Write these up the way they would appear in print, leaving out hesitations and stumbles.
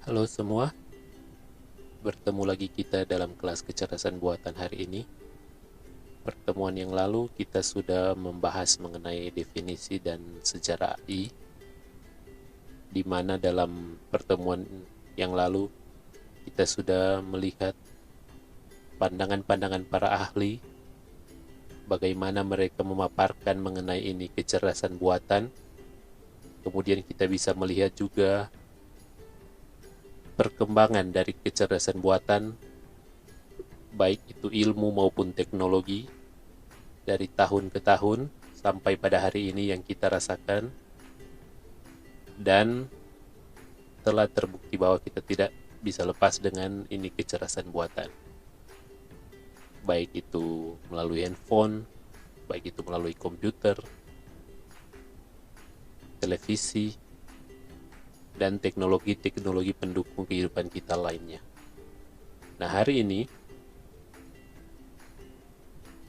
Halo semua, bertemu lagi kita dalam kelas kecerdasan buatan hari ini. Pertemuan yang lalu kita sudah membahas mengenai definisi dan sejarah AI, di mana dalam pertemuan yang lalu kita sudah melihat pandangan-pandangan para ahli, bagaimana mereka memaparkan mengenai ini kecerdasan buatan. Kemudian kita bisa melihat juga perkembangan dari kecerdasan buatan, baik itu ilmu maupun teknologi, dari tahun ke tahun sampai pada hari ini yang kita rasakan, dan telah terbukti bahwa kita tidak bisa lepas dengan ini kecerdasan buatan, baik itu melalui handphone, baik itu melalui komputer, televisi, dan teknologi-teknologi pendukung kehidupan kita lainnya. Nah, hari ini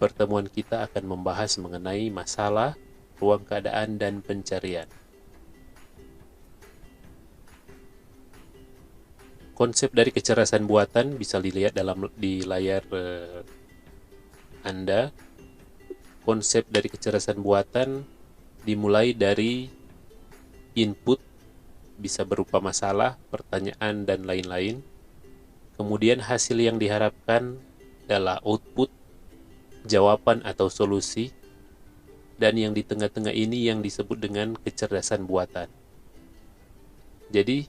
pertemuan kita akan membahas mengenai masalah, ruang keadaan, dan pencarian. Konsep dari kecerdasan buatan bisa dilihat di layar Anda. Konsep dari kecerdasan buatan dimulai dari input, bisa berupa masalah, pertanyaan, dan lain-lain. Kemudian hasil yang diharapkan adalah output, jawaban atau solusi, dan yang di tengah-tengah ini yang disebut dengan kecerdasan buatan. Jadi,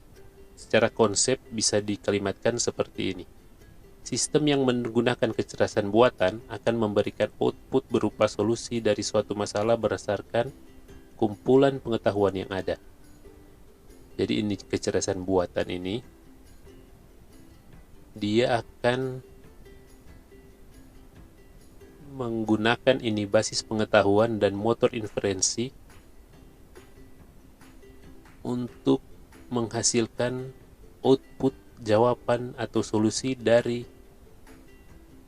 secara konsep bisa dikalimatkan seperti ini. Sistem yang menggunakan kecerdasan buatan akan memberikan output berupa solusi dari suatu masalah berdasarkan kumpulan pengetahuan yang ada. Jadi ini kecerdasan buatan ini, dia akan menggunakan ini basis pengetahuan dan motor inferensi untuk menghasilkan output, jawaban atau solusi dari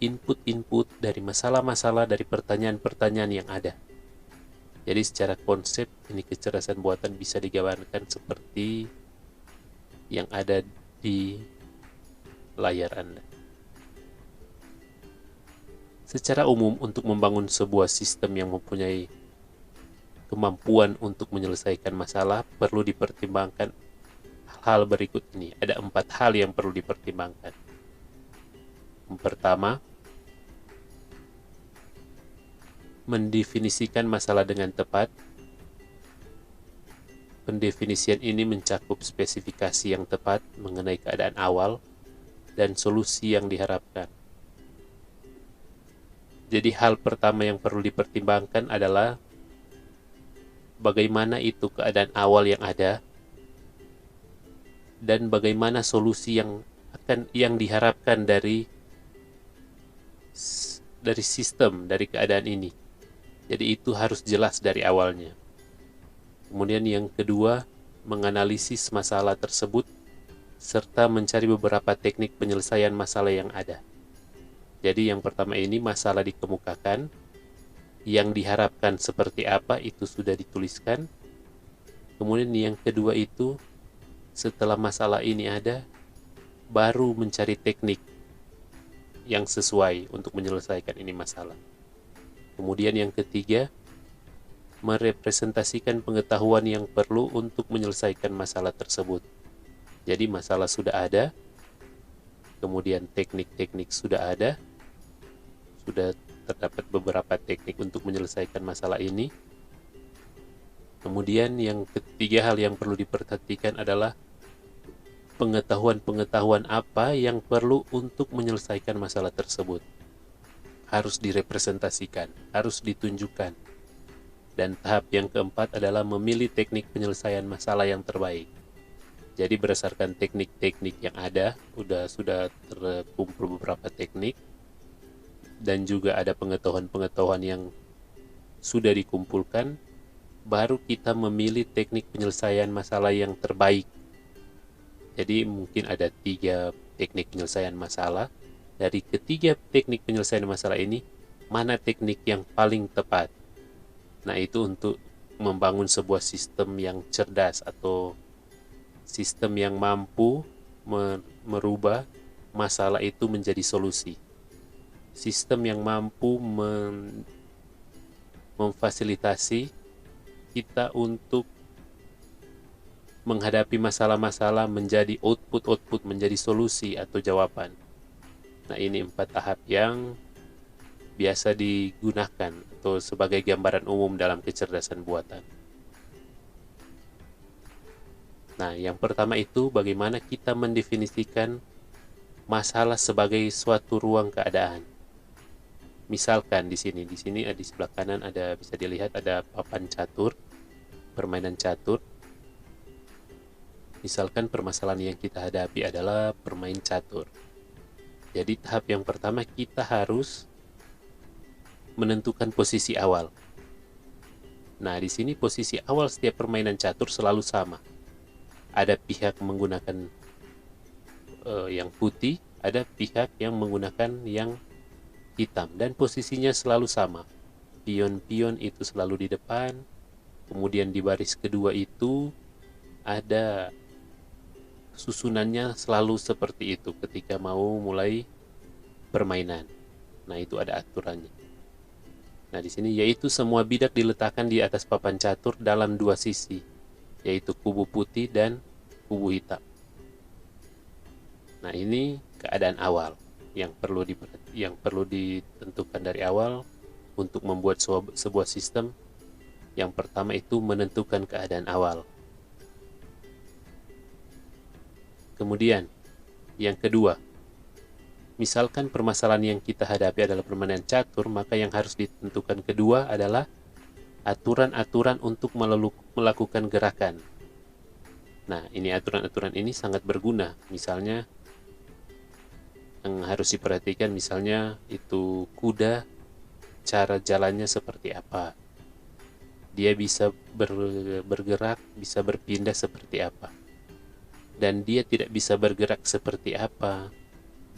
input-input, dari masalah-masalah, dari pertanyaan-pertanyaan yang ada. Jadi secara konsep ini kecerdasan buatan bisa digambarkan seperti yang ada di layar Anda. Secara umum, untuk membangun sebuah sistem yang mempunyai kemampuan untuk menyelesaikan masalah, perlu dipertimbangkan hal berikut ini. Ada 4 hal yang perlu dipertimbangkan. Yang pertama, mendefinisikan masalah dengan tepat. Pendefinisian ini mencakup spesifikasi yang tepat mengenai keadaan awal dan solusi yang diharapkan. Jadi hal pertama yang perlu dipertimbangkan adalah bagaimana itu keadaan awal yang ada dan bagaimana solusi yang diharapkan dari sistem, dari keadaan ini. Jadi itu harus jelas dari awalnya. Kemudian yang kedua, menganalisis masalah tersebut serta mencari beberapa teknik penyelesaian masalah yang ada. Jadi yang pertama ini masalah dikemukakan, yang diharapkan seperti apa itu sudah dituliskan. Kemudian yang kedua itu, setelah masalah ini ada, baru mencari teknik yang sesuai untuk menyelesaikan ini masalah. Kemudian yang ketiga, merepresentasikan pengetahuan yang perlu untuk menyelesaikan masalah tersebut. Jadi masalah sudah ada, kemudian teknik-teknik sudah ada, sudah terdapat beberapa teknik untuk menyelesaikan masalah ini. Kemudian yang ketiga hal yang perlu diperhatikan adalah pengetahuan-pengetahuan apa yang perlu untuk menyelesaikan masalah tersebut. Harus direpresentasikan, harus ditunjukkan. Dan tahap yang keempat adalah memilih teknik penyelesaian masalah yang terbaik. Jadi berdasarkan teknik-teknik yang ada, sudah terkumpul beberapa teknik, dan juga ada pengetahuan-pengetahuan yang sudah dikumpulkan, baru kita memilih teknik penyelesaian masalah yang terbaik. Jadi mungkin ada 3 teknik penyelesaian masalah. Dari ketiga teknik penyelesaian masalah ini, mana teknik yang paling tepat? Nah, itu untuk membangun sebuah sistem yang cerdas atau sistem yang mampu merubah masalah itu menjadi solusi. Sistem yang mampu memfasilitasi kita untuk menghadapi masalah-masalah menjadi output menjadi solusi atau jawaban. Nah, ini 4 tahap yang biasa digunakan atau sebagai gambaran umum dalam kecerdasan buatan. Nah, yang pertama itu bagaimana kita mendefinisikan masalah sebagai suatu ruang keadaan. Misalkan di sini di sebelah kanan ada, bisa dilihat ada papan catur, permainan catur. Misalkan permasalahan yang kita hadapi adalah permain catur. Jadi tahap yang pertama kita harus menentukan posisi awal. Nah, di sini posisi awal setiap permainan catur selalu sama. Ada pihak menggunakan yang putih, ada pihak yang menggunakan yang hitam, dan posisinya selalu sama. Pion-pion itu selalu di depan, kemudian di baris kedua itu ada susunannya selalu seperti itu ketika mau mulai permainan. Nah, itu ada aturannya. Nah, di sini yaitu semua bidak diletakkan di atas papan catur dalam 2 sisi, yaitu kubu putih dan kubu hitam. Nah, ini keadaan awal yang perlu ditentukan dari awal untuk membuat sebuah sistem. Yang pertama itu menentukan keadaan awal. Kemudian, yang kedua, misalkan permasalahan yang kita hadapi adalah permainan catur, maka yang harus ditentukan kedua adalah aturan-aturan untuk melakukan gerakan. Nah, ini aturan-aturan ini sangat berguna. Misalnya, yang harus diperhatikan misalnya itu kuda, cara jalannya seperti apa. Dia bisa bergerak, bisa berpindah seperti apa. Dan dia tidak bisa bergerak seperti apa,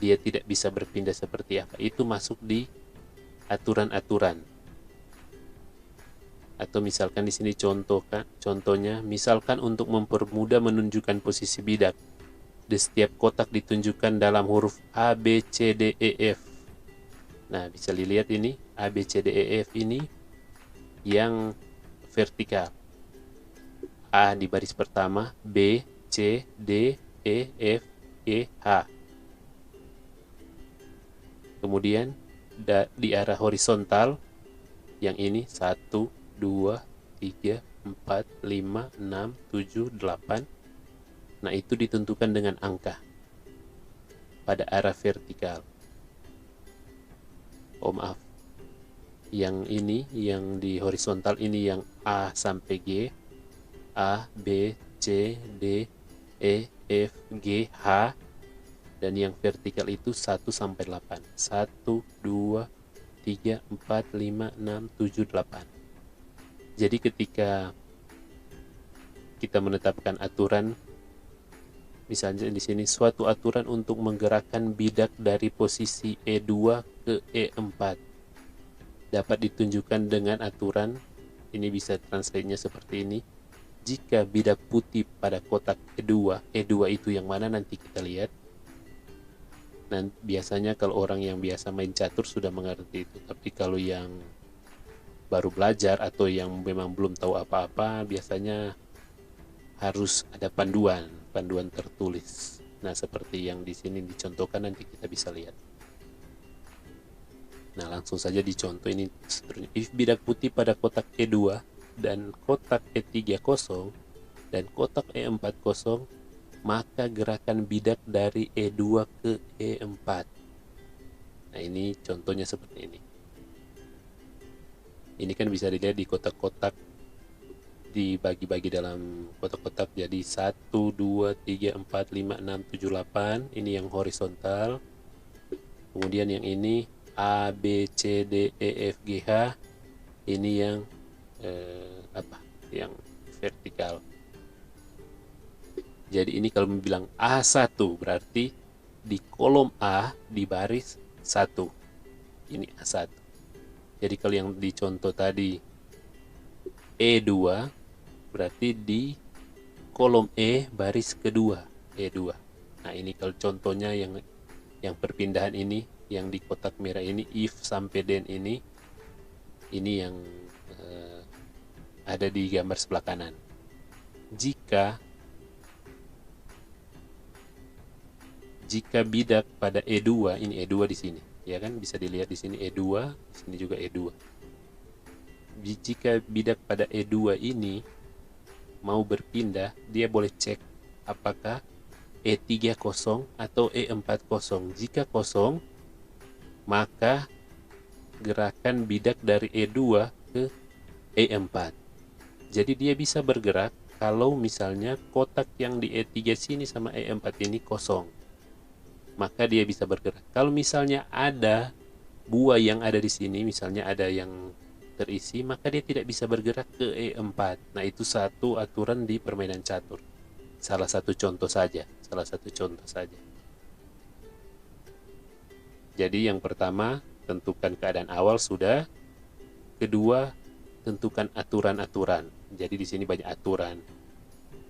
dia tidak bisa berpindah seperti apa. Itu masuk di aturan-aturan. Atau misalkan di sini contohnya, misalkan untuk mempermudah menunjukkan posisi bidak, di setiap kotak ditunjukkan dalam huruf A, B, C, D, E, F. Nah, bisa dilihat ini A, B, C, D, E, F ini yang vertikal. A di baris pertama, B, C, D, E, F, G, H. Kemudian di arah horizontal yang ini 1, 2, 3, 4, 5, 6, 7, 8. Nah, itu ditentukan dengan angka pada arah vertikal. Oh, maaf. Yang ini, yang di horizontal ini yang A sampai G. A, B, C, D, E, F, G, H. Dan yang vertikal itu 1 sampai 8. 1, 2, 3, 4, 5, 6, 7, 8. Jadi ketika kita menetapkan aturan, misalnya di sini suatu aturan untuk menggerakkan bidak dari posisi E2 ke E4 dapat ditunjukkan dengan aturan, ini bisa translate-nya seperti ini. Jika bidak putih pada kotak E2 itu yang mana nanti kita lihat. Nah, biasanya kalau orang yang biasa main catur sudah mengerti itu. Tapi kalau yang baru belajar atau yang memang belum tahu apa-apa, biasanya harus ada panduan tertulis. Nah, seperti yang di sini dicontohkan, nanti kita bisa lihat. Nah, langsung saja dicontoh ini. If bidak putih pada kotak E2 dan kotak E3 kosong dan kotak E4 kosong, maka gerakan bidak dari E2 ke E4. Nah, ini contohnya seperti ini. Ini kan bisa dilihat di kotak-kotak, dibagi-bagi dalam kotak-kotak jadi 1, 2, 3, 4, 5, 6, 7, 8. Ini yang horizontal. Kemudian yang ini A, B, C, D, E, F, G, H. Ini yang yang vertikal. Jadi ini kalau bilang A1 berarti di kolom A di baris 1. Ini A1. Jadi kalau yang dicontoh tadi E2 berarti di kolom E baris kedua E2. Nah ini kalau contohnya yang perpindahan ini, yang di kotak merah ini, if sampai then ini yang ada di gambar sebelah kanan. Jika bidak pada E2, ini E2 di sini, ya kan bisa dilihat di sini E2, di sini juga E2. Jika bidak pada E2 ini mau berpindah, dia boleh cek apakah E3 kosong atau E4 kosong. Jika kosong, maka gerakan bidak dari E2 ke E4. Jadi dia bisa bergerak kalau misalnya kotak yang di E3 sini sama E4 ini kosong, maka dia bisa bergerak. Kalau misalnya ada buah yang ada di sini, misalnya ada yang terisi, maka dia tidak bisa bergerak ke E4. Nah, itu satu aturan di permainan catur. Salah satu contoh saja. Jadi yang pertama, tentukan keadaan awal sudah. Kedua, tentukan aturan-aturan. Jadi di sini banyak aturan.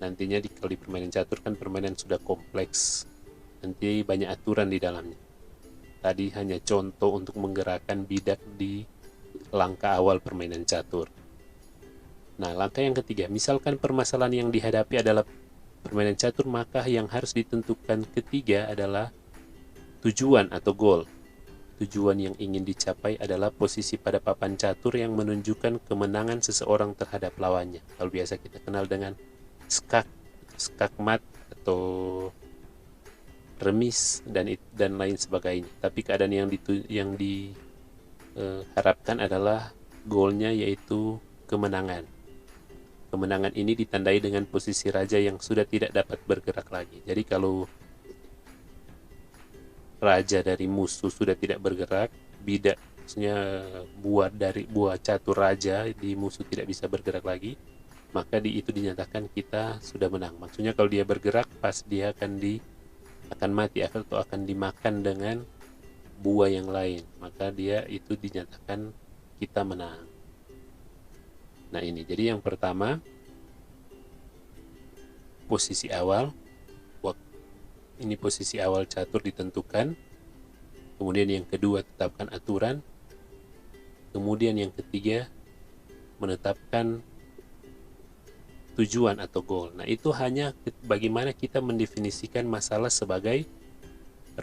Nantinya kalau di permainan catur kan permainan sudah kompleks. Nanti banyak aturan di dalamnya. Tadi hanya contoh untuk menggerakkan bidak di langkah awal permainan catur. Nah, langkah yang ketiga, misalkan permasalahan yang dihadapi adalah permainan catur, maka yang harus ditentukan ketiga adalah tujuan atau goal. Tujuan yang ingin dicapai adalah posisi pada papan catur yang menunjukkan kemenangan seseorang terhadap lawannya. Kalau biasa kita kenal dengan skakmat atau remis dan lain sebagainya. Tapi keadaan yang diharapkan adalah goalnya yaitu kemenangan. Kemenangan ini ditandai dengan posisi raja yang sudah tidak dapat bergerak lagi. Jadi kalau raja dari musuh sudah tidak bergerak, bidak maksudnya buah catur raja di musuh tidak bisa bergerak lagi, maka itu dinyatakan kita sudah menang. Maksudnya kalau dia bergerak, pas dia akan mati atau akan dimakan dengan buah yang lain, maka dia itu dinyatakan kita menang. Nah ini, jadi yang pertama posisi awal, ini posisi awal catur ditentukan. Kemudian yang kedua, tetapkan aturan. Kemudian yang ketiga, menetapkan tujuan atau goal. Nah itu hanya bagaimana kita mendefinisikan masalah sebagai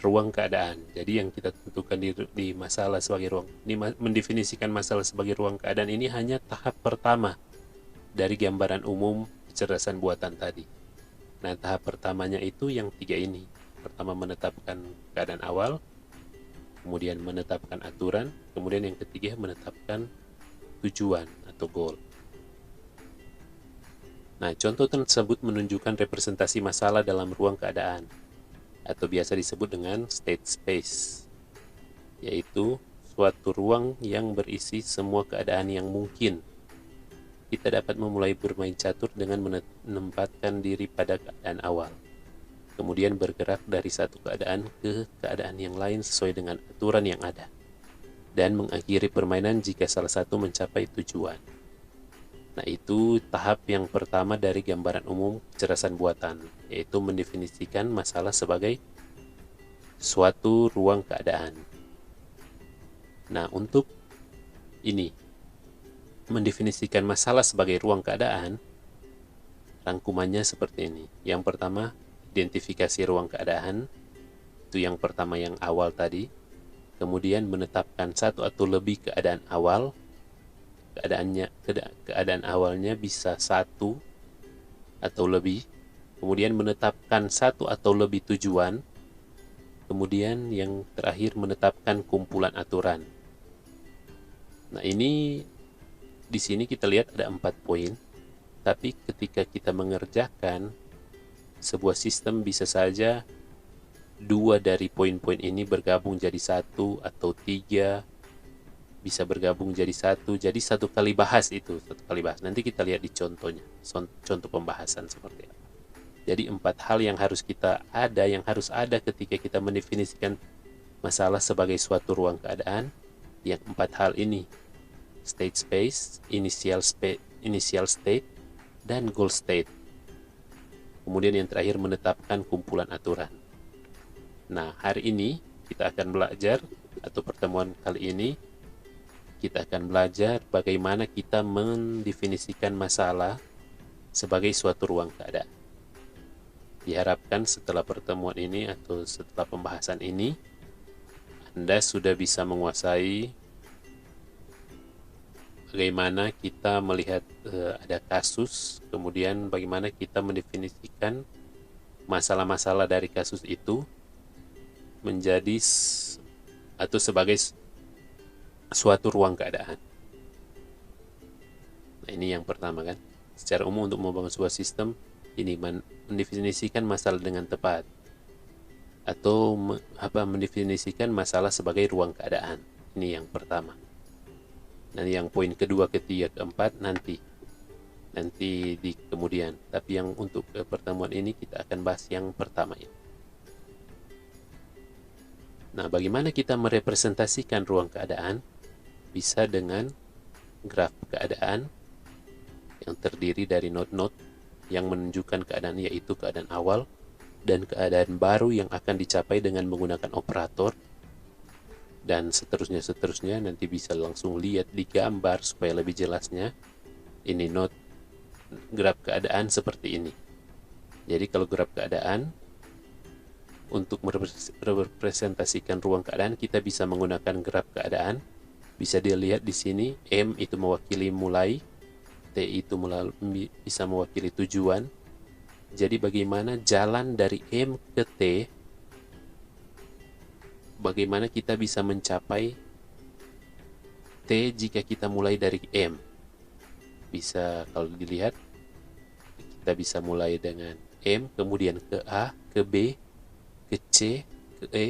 ruang keadaan. Jadi yang kita tentukan di masalah sebagai mendefinisikan masalah sebagai ruang keadaan ini hanya tahap pertama dari gambaran umum kecerdasan buatan tadi. Nah tahap pertamanya itu yang tiga ini. Pertama menetapkan keadaan awal, kemudian menetapkan aturan, kemudian yang ketiga menetapkan tujuan atau goal. Nah, contoh tersebut menunjukkan representasi masalah dalam ruang keadaan, atau biasa disebut dengan state space, yaitu suatu ruang yang berisi semua keadaan yang mungkin. Kita dapat memulai bermain catur dengan menempatkan diri pada keadaan awal, kemudian bergerak dari satu keadaan ke keadaan yang lain sesuai dengan aturan yang ada, dan mengakhiri permainan jika salah satu mencapai tujuan. Nah itu tahap yang pertama dari gambaran umum kecerdasan buatan, yaitu mendefinisikan masalah sebagai suatu ruang keadaan. Nah untuk ini, mendefinisikan masalah sebagai ruang keadaan, rangkumannya seperti ini. Yang pertama, identifikasi ruang keadaan, itu yang pertama yang awal tadi. Kemudian menetapkan satu atau lebih keadaan awal. Keadaan awalnya bisa satu atau lebih. Kemudian menetapkan satu atau lebih tujuan. Kemudian yang terakhir menetapkan kumpulan aturan. Nah ini di sini kita lihat ada 4 poin. Tapi ketika kita mengerjakan sebuah sistem, bisa saja 2 dari poin-poin ini bergabung jadi 1 atau 3, bisa bergabung jadi 1. Jadi 1 kali bahas itu, 1 kali bahas. Nanti kita lihat di contohnya, contoh pembahasan seperti apa. Jadi 4 hal yang harus ada ketika kita mendefinisikan masalah sebagai suatu ruang keadaan. Yang 4 hal ini: state space, initial state, dan goal state. Kemudian yang terakhir menetapkan kumpulan aturan. Nah, hari ini kita akan belajar, atau pertemuan kali ini kita akan belajar bagaimana kita mendefinisikan masalah sebagai suatu ruang keadaan. Diharapkan setelah pertemuan ini atau setelah pembahasan ini, Anda sudah bisa menguasai bagaimana kita melihat ada kasus, kemudian bagaimana kita mendefinisikan masalah-masalah dari kasus itu menjadi atau sebagai suatu ruang keadaan. Nah, ini yang pertama kan. Secara umum untuk membangun sebuah sistem ini mendefinisikan masalah dengan tepat atau mendefinisikan masalah sebagai ruang keadaan. Ini yang pertama. Dan yang poin kedua, ketiga, keempat nanti di kemudian. Tapi yang untuk pertemuan ini kita akan bahas yang pertama ini. Nah, bagaimana kita merepresentasikan ruang keadaan? Bisa dengan graf keadaan yang terdiri dari not-not yang menunjukkan keadaan, yaitu keadaan awal dan keadaan baru yang akan dicapai dengan menggunakan operator, dan seterusnya nanti bisa langsung lihat di gambar supaya lebih jelasnya. Ini not graf keadaan seperti ini. Jadi kalau graf keadaan untuk merepresentasikan ruang keadaan, kita bisa menggunakan graf keadaan. Bisa dilihat di sini, M itu mewakili mulai, T itu bisa mewakili tujuan. Jadi bagaimana jalan dari M ke T, bagaimana kita bisa mencapai T jika kita mulai dari M. Bisa kalau dilihat, kita bisa mulai dengan M, kemudian ke A, ke B, ke C, ke E,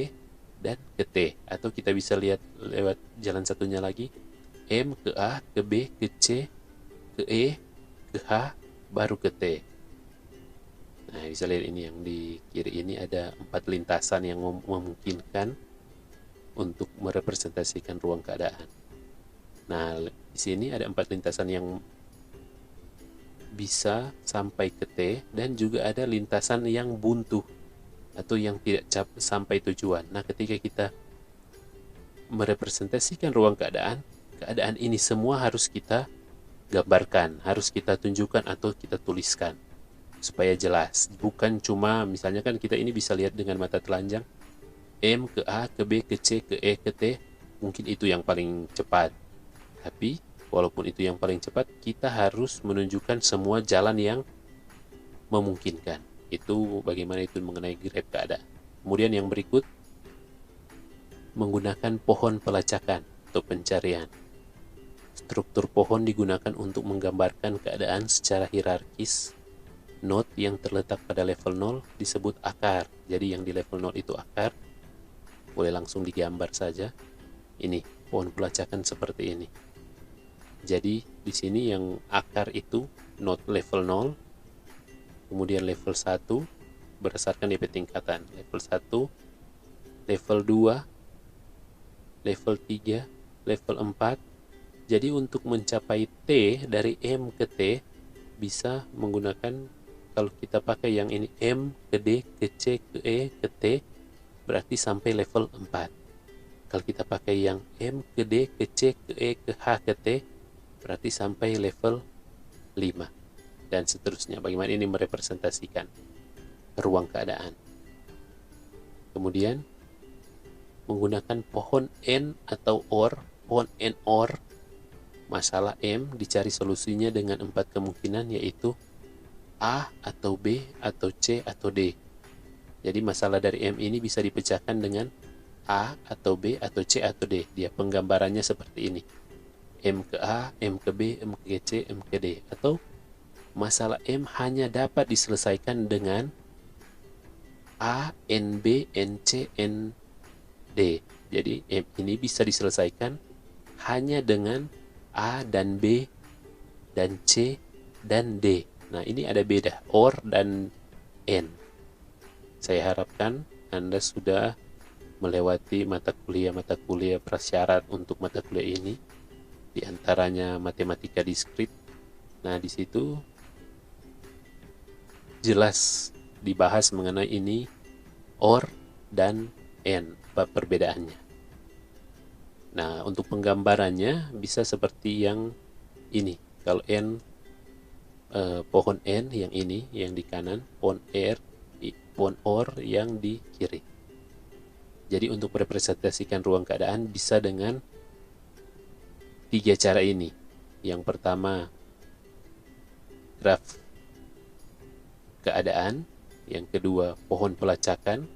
dan ke T. Atau kita bisa lihat lewat jalan satunya lagi, M ke A, ke B, ke C, ke E, ke H, baru ke T. Nah, bisa lihat ini yang di kiri ini ada 4 lintasan yang memungkinkan untuk merepresentasikan ruang keadaan. Nah, di sini ada 4 lintasan yang bisa sampai ke T, dan juga ada lintasan yang buntu atau yang tidak sampai tujuan. Nah, ketika kita merepresentasikan ruang keadaan, keadaan ini semua harus kita gambarkan, harus kita tunjukkan atau kita tuliskan supaya jelas. Bukan cuma misalnya kan kita ini bisa lihat dengan mata telanjang, M ke A, ke B, ke C, ke E, ke T, mungkin itu yang paling cepat. Tapi walaupun itu yang paling cepat, kita harus menunjukkan semua jalan yang memungkinkan. Itu bagaimana itu mengenai graf keadaan. Kemudian yang berikut, menggunakan pohon pelacakan atau pencarian. Struktur pohon digunakan untuk menggambarkan keadaan secara hierarkis. Node yang terletak pada level 0 disebut akar. Jadi yang di level 0 itu akar. Boleh langsung digambar saja. Ini pohon pelacakan seperti ini. Jadi di sini yang akar itu node level 0. Kemudian level 1 berdasarkan DP tingkatan. Level 1, level 2, level 3, level 4. Jadi untuk mencapai T dari M ke T bisa menggunakan, kalau kita pakai yang ini M ke D ke C ke E ke T, berarti sampai level 4. Kalau kita pakai yang M ke D ke C ke E ke H ke T, berarti sampai level 5. Dan seterusnya. Bagaimana ini merepresentasikan ruang keadaan. Kemudian menggunakan pohon N atau OR, pohon N OR, masalah M dicari solusinya dengan 4 kemungkinan, yaitu A atau B atau C atau D. Jadi masalah dari M ini bisa dipecahkan dengan A atau B atau C atau D. Dia penggambarannya seperti ini. M ke A, M ke B, M ke C, M ke D. Atau masalah M hanya dapat diselesaikan dengan A, N, B, N, C, N, D. Jadi M ini bisa diselesaikan hanya dengan A dan B dan C dan D. Nah, ini ada beda, OR dan N. Saya harapkan Anda sudah melewati mata kuliah prasyarat untuk mata kuliah ini, di antaranya matematika diskrit. Nah, di situ jelas dibahas mengenai ini OR dan N, apa perbedaannya. Nah, untuk penggambarannya bisa seperti yang ini. Kalau N, pohon N yang ini, yang di kanan, pohon OR yang di kiri. Jadi untuk merepresentasikan ruang keadaan bisa dengan 3 cara ini. Yang pertama, graf keadaan. Yang kedua, pohon pelacakan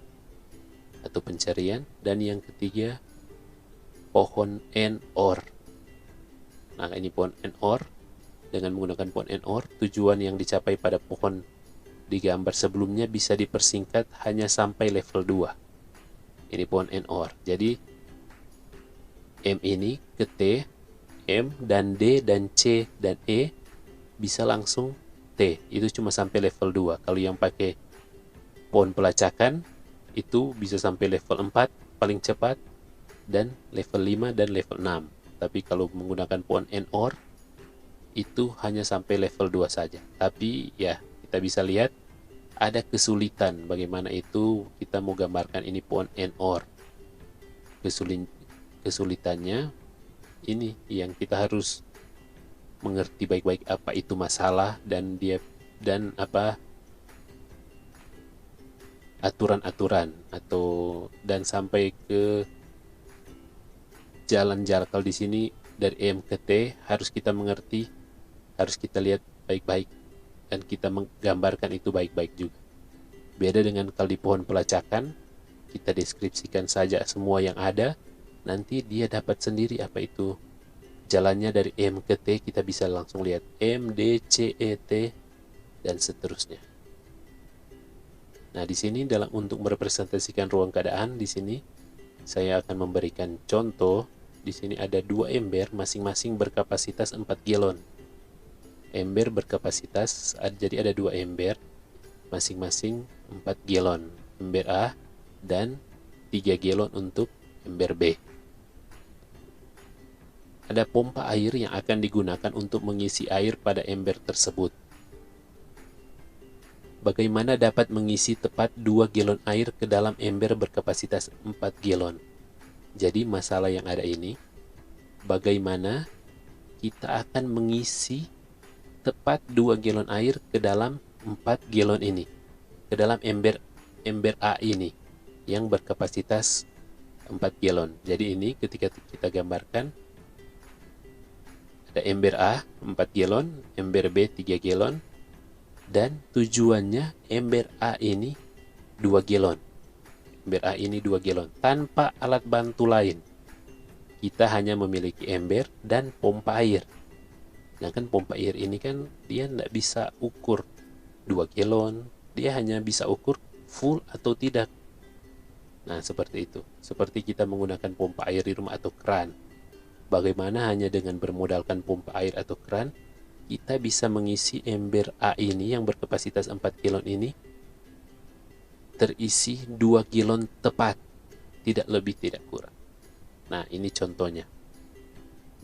atau pencarian. Dan yang ketiga, pohon AND/OR. Nah, ini pohon AND/OR. Dengan menggunakan pohon AND/OR, tujuan yang dicapai pada pohon di gambar sebelumnya bisa dipersingkat hanya sampai level 2. Ini pohon AND/OR. Jadi M ini ke T, M dan D dan C dan E bisa langsung T. Itu cuma sampai level 2. Kalau yang pakai pohon pelacakan itu bisa sampai level 4 paling cepat, dan level 5 dan level 6. Tapi kalau menggunakan pohon AND/OR itu hanya sampai level 2 saja. Tapi ya, kita bisa lihat ada kesulitan bagaimana itu kita mau gambarkan ini pohon AND/OR. Kesulitannya ini yang kita harus mengerti baik-baik apa itu masalah dan apa aturan-aturan dan sampai ke jalan-jalan. Kalau di sini dari M ke T harus kita mengerti, harus kita lihat baik-baik dan kita menggambarkan itu baik-baik juga. Beda dengan kalau di pohon pelacakan, kita deskripsikan saja semua yang ada, nanti dia dapat sendiri apa itu jalannya dari M ke T. Kita bisa langsung lihat M, D, C, E, T dan seterusnya. Nah, di sini untuk merepresentasikan ruang keadaan, di sini saya akan memberikan contoh. Di sini ada 2 ember masing-masing berkapasitas 4 galon. Ember berkapasitas, jadi ada 2 ember masing-masing 4 galon. Ember A dan 3 galon untuk ember B. Ada pompa air yang akan digunakan untuk mengisi air pada ember tersebut. Bagaimana dapat mengisi tepat 2 galon air ke dalam ember berkapasitas 4 galon? Jadi masalah yang ada ini, bagaimana kita akan mengisi tepat 2 galon air ke dalam 4 galon ini, ke dalam ember A ini yang berkapasitas 4 galon. Jadi ini ketika kita gambarkan, ada ember A 4 galon, ember B 3 galon, dan tujuannya ember A ini 2 galon. Ember A ini 2 galon tanpa alat bantu lain. Kita hanya memiliki ember dan pompa air. Sedangkan pompa air ini kan dia tidak bisa ukur 2 galon, dia hanya bisa ukur full atau tidak. Nah, seperti itu. Seperti kita menggunakan pompa air di rumah atau keran. Bagaimana hanya dengan bermodalkan pompa air atau keran, kita bisa mengisi ember A ini yang berkapasitas 4 galon ini terisi 2 galon tepat, tidak lebih tidak kurang. Nah, ini contohnya.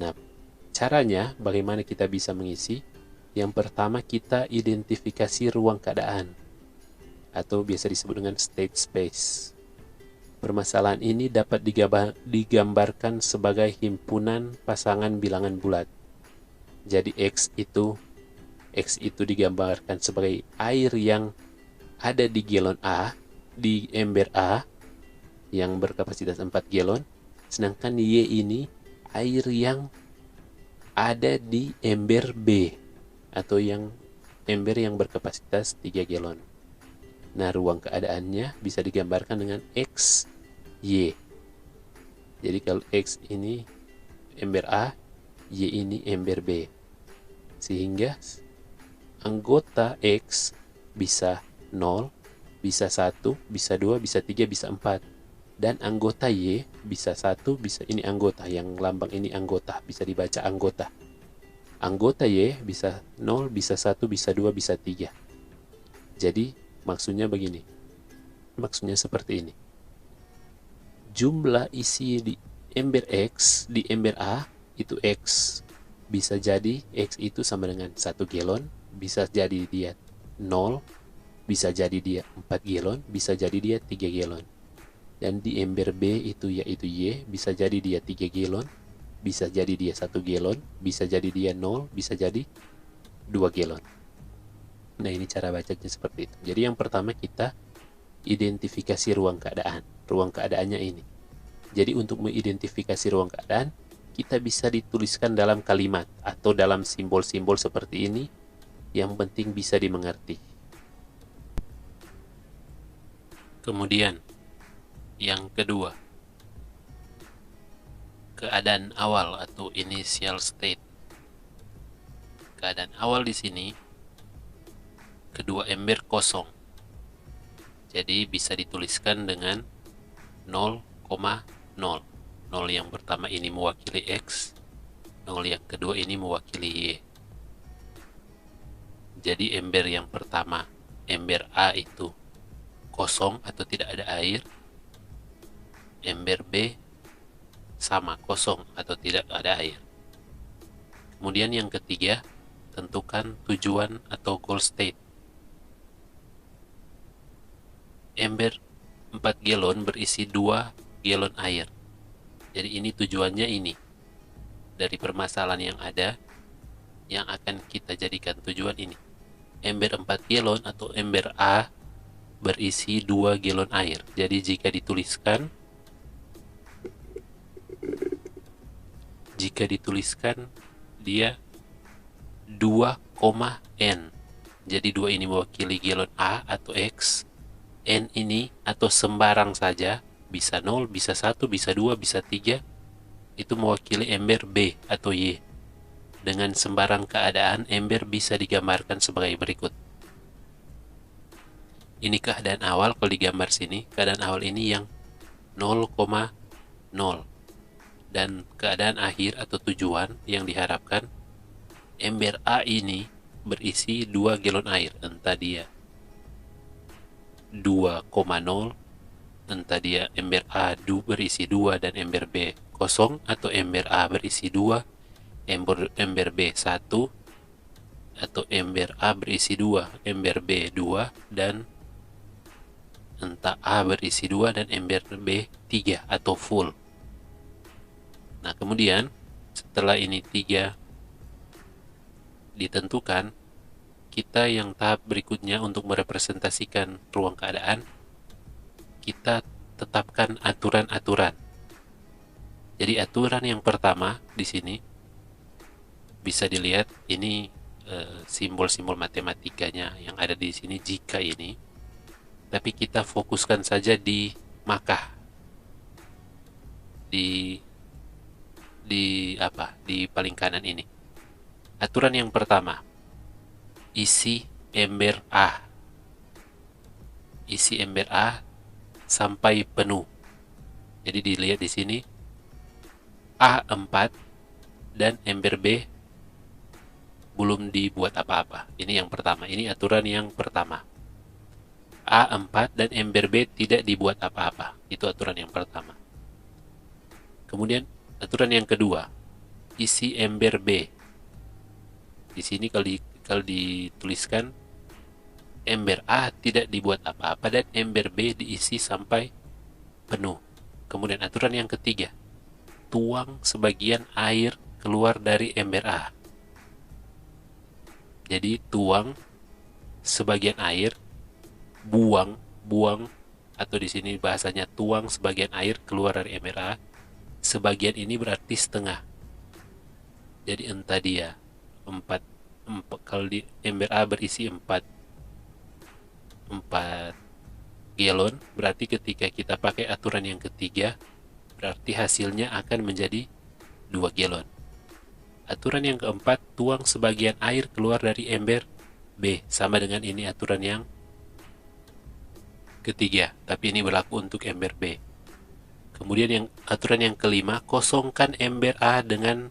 Nah, caranya bagaimana kita bisa mengisi? Yang pertama, kita identifikasi ruang keadaan atau biasa disebut dengan state space. Permasalahan ini dapat digambarkan sebagai himpunan pasangan bilangan bulat. Jadi X itu digambarkan sebagai air yang ada di galon A, di ember A yang berkapasitas 4 galon, sedangkan Y ini air yang ada di ember B atau yang ember yang berkapasitas 3 galon. Nah, ruang keadaannya bisa digambarkan dengan X, Y. Jadi kalau X ini ember A, Y ini ember B. Sehingga anggota X bisa 0, bisa 1, bisa 2, bisa 3, bisa 4. Dan anggota Y bisa 1, bisa ini anggota, yang lambang ini anggota, bisa dibaca anggota. Anggota Y bisa 0, bisa 1, bisa 2, bisa 3. Jadi maksudnya begini. Maksudnya seperti ini. Jumlah isi di ember X, di ember A, itu X. Bisa jadi X itu sama dengan 1 galon, bisa jadi dia 0, bisa jadi dia 4 galon, bisa jadi dia 3 galon. Dan di ember B itu yaitu Y, bisa jadi dia 3 galon, bisa jadi dia 1 galon, bisa jadi dia 0, bisa jadi 2 galon. Nah, ini cara bacanya seperti itu. Jadi yang pertama kita identifikasi ruang keadaan. Ruang keadaannya ini. Jadi untuk mengidentifikasi ruang keadaan, kita bisa dituliskan dalam kalimat atau dalam simbol-simbol seperti ini, yang penting bisa dimengerti. Kemudian yang kedua, keadaan awal atau initial state. Keadaan awal di sini, kedua ember kosong. Jadi bisa dituliskan dengan 0,0. 0 yang pertama ini mewakili X, 0 yang kedua ini mewakili Y. Jadi ember yang pertama, ember A itu kosong atau tidak ada air. Ember B sama, kosong atau tidak ada air. Kemudian yang ketiga, tentukan tujuan atau goal state. Ember 4 galon berisi 2 galon air. Jadi ini tujuannya ini. Dari permasalahan yang ada, yang akan kita jadikan tujuan ini. Ember 4 galon atau ember A berisi 2 galon air. Jadi jika dituliskan dia 2,N. Jadi 2 ini mewakili galon A atau X. N ini atau sembarang saja, bisa 0, bisa 1, bisa 2, bisa 3, itu mewakili ember B atau Y. Dengan sembarang keadaan, ember bisa digambarkan sebagai berikut. Ini keadaan awal, kalau digambar sini, keadaan awal ini yang 0,0. Dan keadaan akhir atau tujuan yang diharapkan, ember A ini berisi 2 galon air, entah dia 2,0, entah dia ember A berisi 2 dan ember B kosong, atau ember A berisi 2, ember B 1, atau ember A berisi 2, ember B 2, dan entah A berisi 2 dan ember B 3 atau full. Nah, kemudian setelah ini 3 ditentukan, kita yang tahap berikutnya untuk merepresentasikan ruang keadaan, kita tetapkan aturan-aturan. Jadi aturan yang pertama di sini bisa dilihat, ini simbol-simbol matematikanya yang ada di sini jika ini, tapi kita fokuskan saja di maka, di paling kanan ini. Aturan yang pertama, isi ember A. Isi ember A sampai penuh. Jadi dilihat di sini A 4 dan ember B belum dibuat apa-apa. Ini yang pertama. Ini aturan yang pertama. A 4 dan ember B tidak dibuat apa-apa. Itu aturan yang pertama. Kemudian aturan yang kedua, isi ember B. Di sini kalau dituliskan ember A tidak dibuat apa-apa dan ember B diisi sampai penuh. Kemudian aturan yang ketiga, tuang sebagian air keluar dari ember A. Jadi tuang sebagian air, buang atau di sini bahasanya tuang sebagian air keluar dari ember A. Sebagian ini berarti setengah. Jadi entah dia 4, kalau di ember A berisi 4 galon, berarti ketika kita pakai aturan yang ketiga, berarti hasilnya akan menjadi 2 galon. Aturan yang keempat, tuang sebagian air keluar dari ember B, sama dengan ini aturan yang ketiga, tapi ini berlaku untuk ember B. Kemudian aturan yang kelima, kosongkan ember A dengan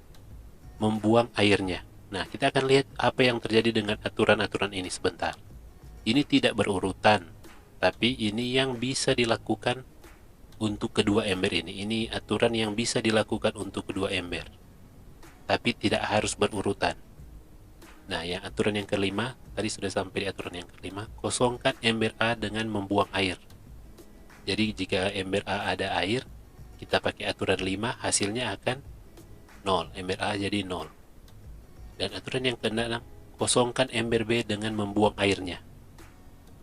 membuang airnya. Nah, kita akan lihat apa yang terjadi dengan aturan-aturan ini sebentar. Ini tidak berurutan, tapi ini yang bisa dilakukan untuk kedua ember ini. Ini aturan yang bisa dilakukan untuk kedua ember, tapi tidak harus berurutan. Nah, yang aturan yang kelima, tadi sudah sampai di aturan yang kelima, kosongkan ember A dengan membuang air. Jadi jika ember A ada air, kita pakai aturan 5, hasilnya akan 0. Ember A jadi 0. Dan aturan yang ke-6, kosongkan ember B dengan membuang airnya.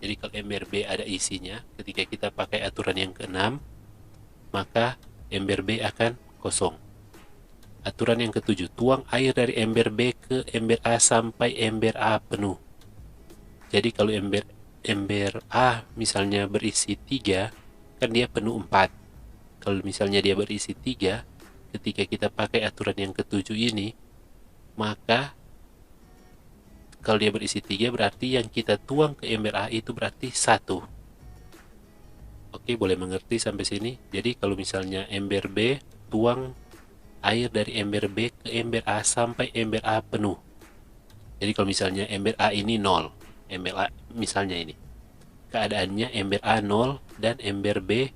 Jadi kalau ember B ada isinya, ketika kita pakai aturan yang ke-6, maka ember B akan kosong. Aturan yang ke-7, tuang air dari ember B ke ember A sampai ember A penuh. Jadi kalau ember A misalnya berisi 3, kan dia penuh 4. Kalau misalnya dia berisi 3, ketika kita pakai aturan yang ke-7 ini, maka kalau dia berisi 3 berarti yang kita tuang ke ember A itu berarti 1. Oke, boleh mengerti sampai sini? Jadi kalau misalnya ember B, tuang air dari ember B ke ember A sampai ember A penuh. Jadi kalau misalnya ember A ini 0, ember A misalnya ini, keadaannya ember A 0 dan ember B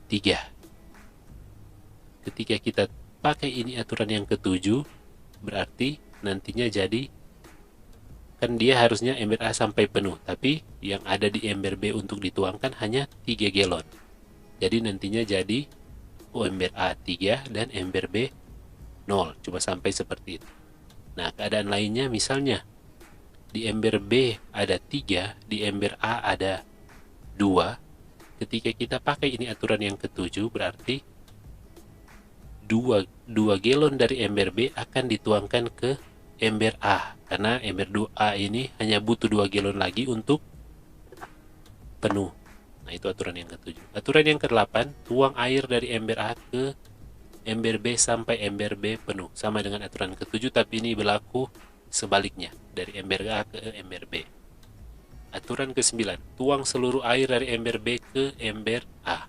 3. Ketika kita pakai ini aturan yang ke-7, berarti nantinya jadi, kan dia harusnya ember A sampai penuh, tapi yang ada di ember B untuk dituangkan hanya 3 galon. Jadi nantinya jadi ember A 3 dan ember B 0, cuma sampai seperti itu. Nah, keadaan lainnya misalnya di ember B ada 3, di ember A ada 2. Ketika kita pakai ini aturan yang ke-7, berarti 2 galon dari ember B akan dituangkan ke ember A, karena ember 2A ini hanya butuh 2 galon lagi untuk penuh. Nah, itu aturan yang ke-7. Aturan yang ke-8, tuang air dari ember A ke ember B sampai ember B penuh. Sama dengan aturan ke-7, tapi ini berlaku sebaliknya, dari ember A ke ember B. Aturan ke-9, tuang seluruh air dari ember B ke ember A.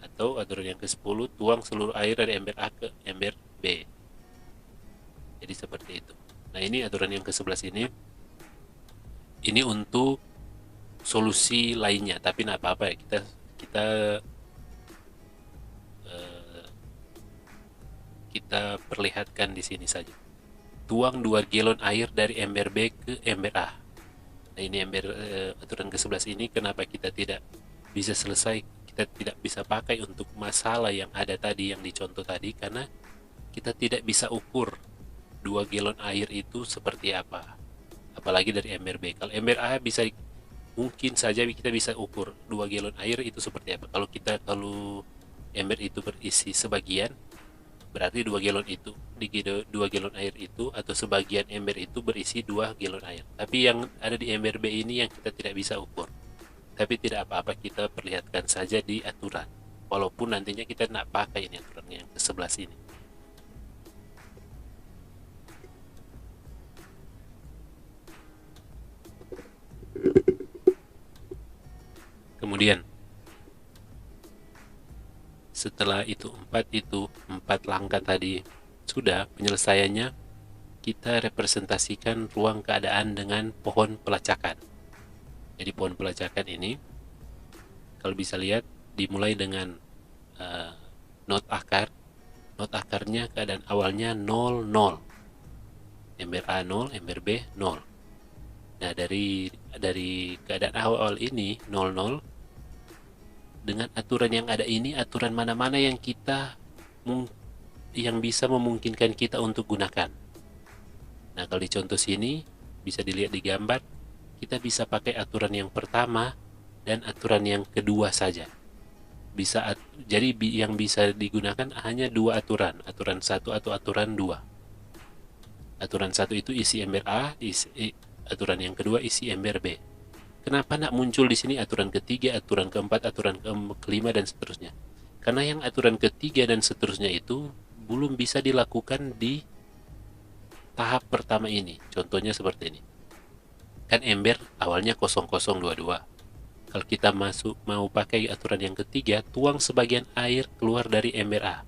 Atau aturan yang ke-10, tuang seluruh air dari ember A ke ember B. Jadi seperti itu. Nah, ini aturan yang ke-11 ini untuk solusi lainnya, tapi tidak apa-apa ya, kita perlihatkan di sini saja. Tuang 2 galon air dari ember B ke ember A. Nah, ini aturan ke-11 ini kenapa kita tidak bisa selesai, kita tidak bisa pakai untuk masalah yang ada tadi, yang dicontoh tadi, karena kita tidak bisa ukur 2 galon air itu seperti apa, apalagi dari ember B. Kalau ember A bisa, mungkin saja kita bisa ukur 2 galon air itu seperti apa. Kalau ember itu berisi sebagian, berarti 2 galon itu, di 2 galon air itu atau sebagian ember itu berisi 2 galon air. Tapi yang ada di ember B ini yang kita tidak bisa ukur. Tapi tidak apa-apa, kita perlihatkan saja di aturan, walaupun nantinya kita tidak pakai ini aturan yang ke-11 ini. Kemudian setelah itu 4 langkah tadi sudah, penyelesaiannya kita representasikan ruang keadaan dengan pohon pelacakan. Jadi pohon pelacakan ini, kalau bisa lihat, dimulai dengan not akar. Not akarnya keadaan awalnya 0, 0. Ember A 0, ember B 0. Nah, dari keadaan awal ini 0, 0, dengan aturan yang ada ini, aturan mana-mana yang bisa memungkinkan kita untuk gunakan. Nah, kalau di contoh sini bisa dilihat di gambar, kita bisa pakai aturan yang pertama dan aturan yang kedua saja. Jadi yang bisa digunakan hanya 2 aturan 1 atau aturan 2. Aturan 1 itu isi ember A, aturan yang kedua isi ember B. Kenapa nak muncul di sini aturan ketiga, aturan keempat, aturan kelima, dan seterusnya? Karena yang aturan ketiga dan seterusnya itu belum bisa dilakukan di tahap pertama ini. Contohnya seperti ini. Kan ember awalnya 0022. Kalau kita mau pakai aturan yang ketiga, tuang sebagian air keluar dari ember A.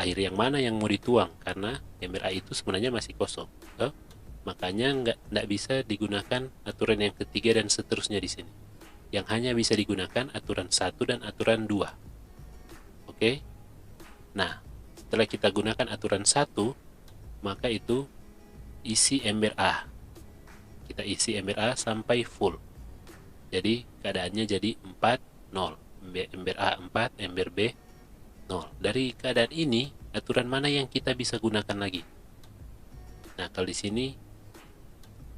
Air yang mana yang mau dituang? Karena ember A itu sebenarnya masih kosong. Makanya nggak bisa digunakan aturan yang ketiga dan seterusnya di sini. Yang hanya bisa digunakan aturan 1 dan aturan 2. Oke? Nah, setelah kita gunakan aturan 1, maka itu isi ember A. Kita isi ember A sampai full. Jadi keadaannya jadi 4, 0. Ember A 4, ember B 0. Dari keadaan ini, aturan mana yang kita bisa gunakan lagi? Nah, kalau di sini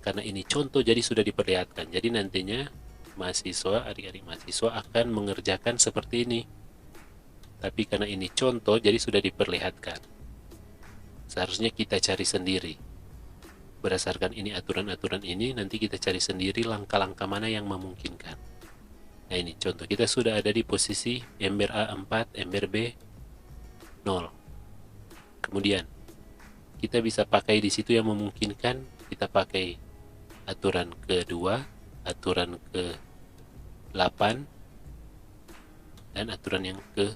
karena ini contoh jadi sudah diperlihatkan. Jadi nantinya mahasiswa, adik-adik mahasiswa akan mengerjakan seperti ini. Tapi karena ini contoh jadi sudah diperlihatkan. Seharusnya kita cari sendiri. Berdasarkan ini aturan-aturan ini, nanti kita cari sendiri langkah-langkah mana yang memungkinkan. Nah, ini contoh, kita sudah ada di posisi ember A 4, ember B 0. Kemudian kita bisa pakai di situ yang memungkinkan, kita pakai aturan kedua, aturan ke-8, dan aturan yang ke-5.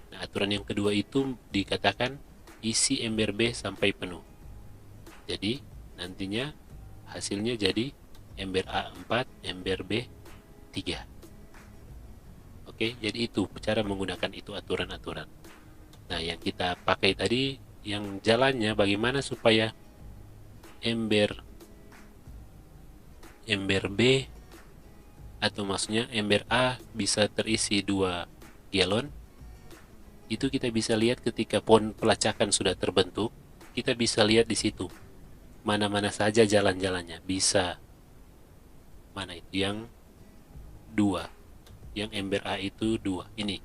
Nah, aturan yang kedua itu dikatakan isi ember B sampai penuh. Jadi nantinya hasilnya jadi ember A 4, ember B 3. Oke, jadi itu cara menggunakan itu aturan-aturan. Nah, yang kita pakai tadi, yang jalannya bagaimana supaya ember B atau maksudnya ember A bisa terisi 2 galon. Itu kita bisa lihat ketika pohon pelacakan sudah terbentuk, kita bisa lihat di situ mana-mana saja jalan-jalannya. Bisa mana itu yang 2, yang ember A itu 2, ini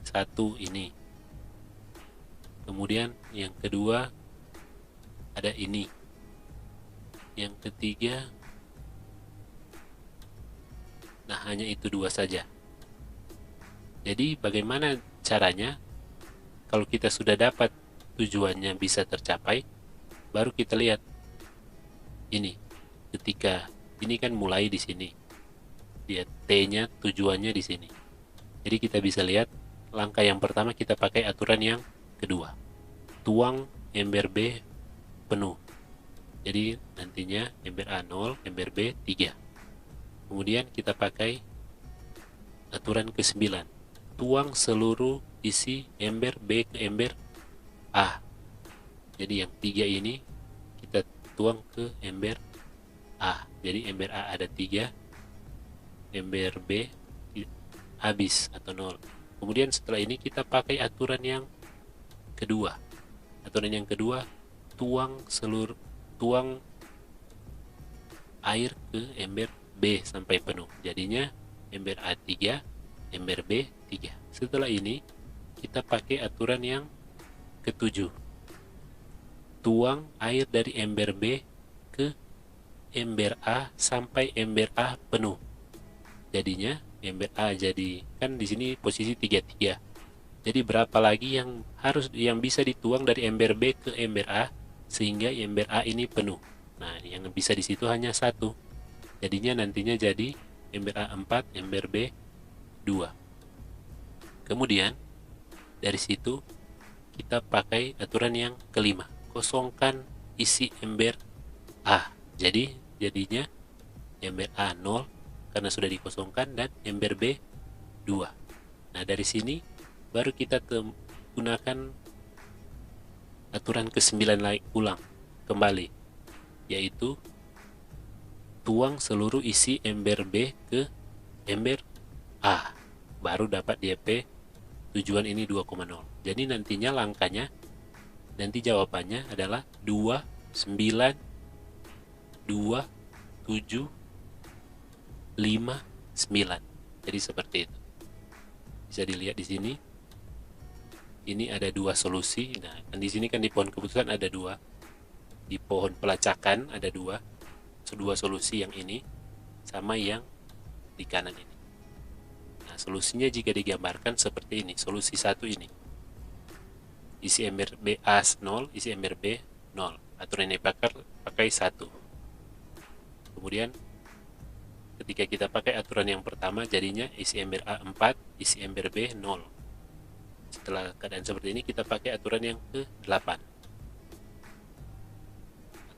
1, ini. Kemudian yang kedua ada ini, yang ketiga, nah hanya itu 2 saja. Jadi bagaimana caranya? Kalau kita sudah dapat tujuannya bisa tercapai, baru kita lihat ini. Ketika ini kan mulai di sini, dia T-nya tujuannya di sini. Jadi kita bisa lihat langkah yang pertama kita pakai aturan yang kedua, tuang ember B penuh. Jadi nantinya ember A 0, ember B 3. Kemudian kita pakai aturan ke-9, tuang seluruh isi ember B ke ember A. Jadi yang 3 ini kita tuang ke ember A. Jadi ember A ada 3, ember B habis atau 0. Kemudian setelah ini kita pakai aturan yang kedua. Aturan yang kedua, tuang air ke ember B sampai penuh. Jadinya ember A 3, ember B 3. Setelah ini kita pakai aturan yang ketujuh, tuang air dari ember B ke ember A sampai ember A penuh. Jadinya ember A jadi, kan di sini posisi 3-3. Jadi berapa lagi yang bisa dituang dari ember B ke ember A sehingga ember A ini penuh. Nah, yang bisa di situ hanya 1. Jadinya nantinya jadi ember A 4, ember B 2. Kemudian dari situ kita pakai aturan yang kelima, kosongkan isi ember A. Jadinya ember A 0 karena sudah dikosongkan, dan ember B 2. Nah, dari sini baru kita gunakan aturan ke-9 ulang kembali, yaitu tuang seluruh isi ember B ke ember A. Baru dapat DP tujuan ini 2,0. Jadi nantinya langkahnya, nanti jawabannya adalah 2, 9, 2, 7, 5, 9. Jadi seperti itu. Bisa dilihat di sini. Ini ada 2 solusi. Nah, di sini kan di pohon keputusan ada 2. Di pohon pelacakan ada 2. Dua solusi, yang ini sama yang di kanan ini. Nah, solusinya jika digambarkan seperti ini. Solusi 1 ini. Isi ember B A 0, isi ember B 0. Aturan ini pakai 1. Kemudian ketika kita pakai aturan yang pertama, jadinya isi ember A 4, isi ember B 0. Setelah keadaan seperti ini, kita pakai aturan yang ke-8.